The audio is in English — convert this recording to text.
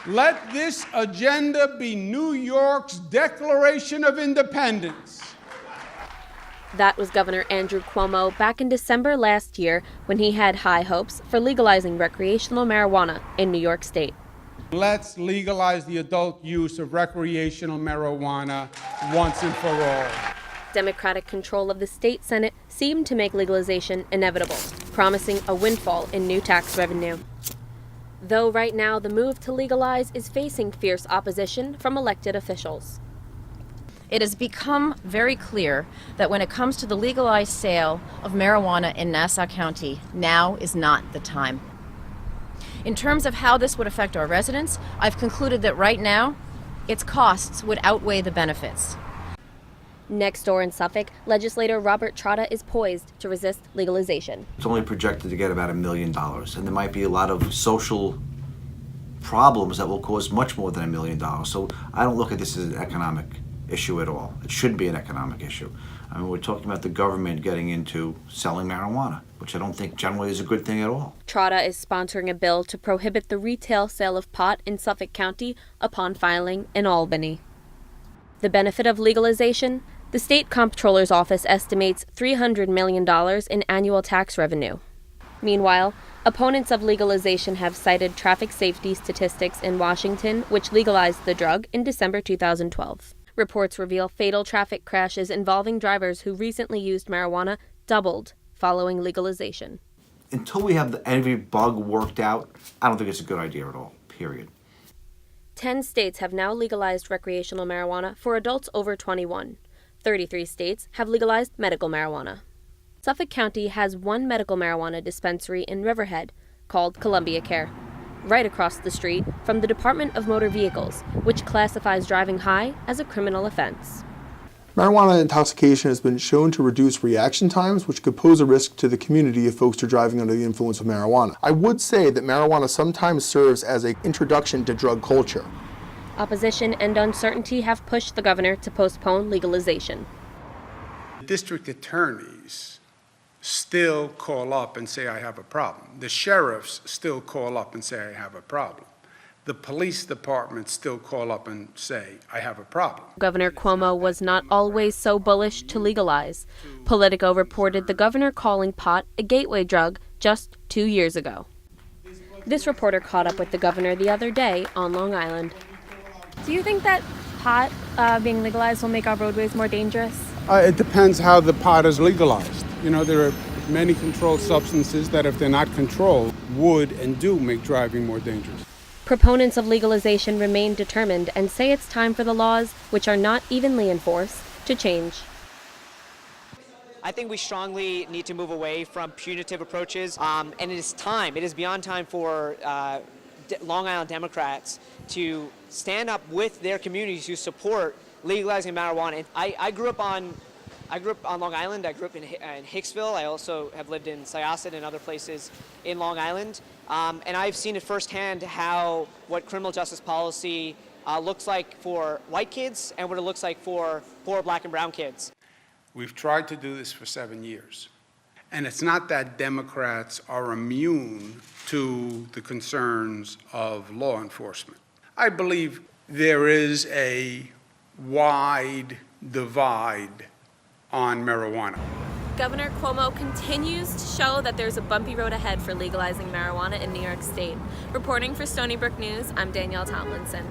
Let this agenda be New York's Declaration of Independence. That was Governor Andrew Cuomo back in December last year when he had high hopes for legalizing recreational marijuana in New York State. Let's legalize the adult use of recreational marijuana once and for all. Democratic control of the state Senate seemed to make legalization inevitable, promising a windfall in new tax revenue. Though right now the move to legalize is facing fierce opposition from elected officials. It has become very clear that when it comes to the legalized sale of marijuana in Nassau County, now is not the time. In terms of how this would affect our residents, I've concluded that right now, its costs would outweigh the benefits. Next door in Suffolk, legislator Robert Trotta is poised to resist legalization. It's only projected to get about $1 million, and there might be a lot of social problems that will cause much more than $1 million. So I don't look at this as an economic issue at all. It shouldn't be an economic issue. I mean, we're talking about the government getting into selling marijuana, which I don't think generally is a good thing at all. Trotta is sponsoring a bill to prohibit the retail sale of pot in Suffolk County upon filing in Albany. The benefit of legalization? The state comptroller's office estimates $300 million in annual tax revenue. Meanwhile, opponents of legalization have cited traffic safety statistics in Washington, which legalized the drug in December 2012. Reports reveal fatal traffic crashes involving drivers who recently used marijuana doubled following legalization. Until we have every bug worked out, I don't think it's a good idea at all, period. 10 states have now legalized recreational marijuana for adults over 21. 33 states have legalized medical marijuana. Suffolk County has one medical marijuana dispensary in Riverhead called Columbia Care, right across the street from the Department of Motor Vehicles, which classifies driving high as a criminal offense. Marijuana intoxication has been shown to reduce reaction times, which could pose a risk to the community if folks are driving under the influence of marijuana. I would say that marijuana sometimes serves as an introduction to drug culture. Opposition and uncertainty have pushed the governor to postpone legalization. District attorneys still call up and say, I have a problem. The sheriffs still call up and say, I have a problem. The police departments still call up and say, I have a problem. Governor Cuomo was not always so bullish to legalize. Politico reported the governor calling pot a gateway drug just 2 years ago. This reporter caught up with the governor the other day on Long Island. Do you think that pot being legalized will make our roadways more dangerous? It depends how the pot is legalized. You know, there are many controlled substances that, if they're not controlled, would and do make driving more dangerous. Proponents of legalization remain determined and say it's time for the laws, which are not evenly enforced, to change. I think we strongly need to move away from punitive approaches, and it is time, it is beyond time for Long Island Democrats to stand up with their communities who support legalizing marijuana. And I grew up on Long Island. I grew up in Hicksville. I also have lived in Syosset and other places in Long Island. And I've seen it firsthand what criminal justice policy looks like for white kids and what it looks like for poor black and brown kids. We've tried to do this for 7 years. And it's not that Democrats are immune to the concerns of law enforcement. I believe there is a wide divide on marijuana. Governor Cuomo continues to show that there's a bumpy road ahead for legalizing marijuana in New York State. Reporting for Stony Brook News, I'm Danielle Tomlinson.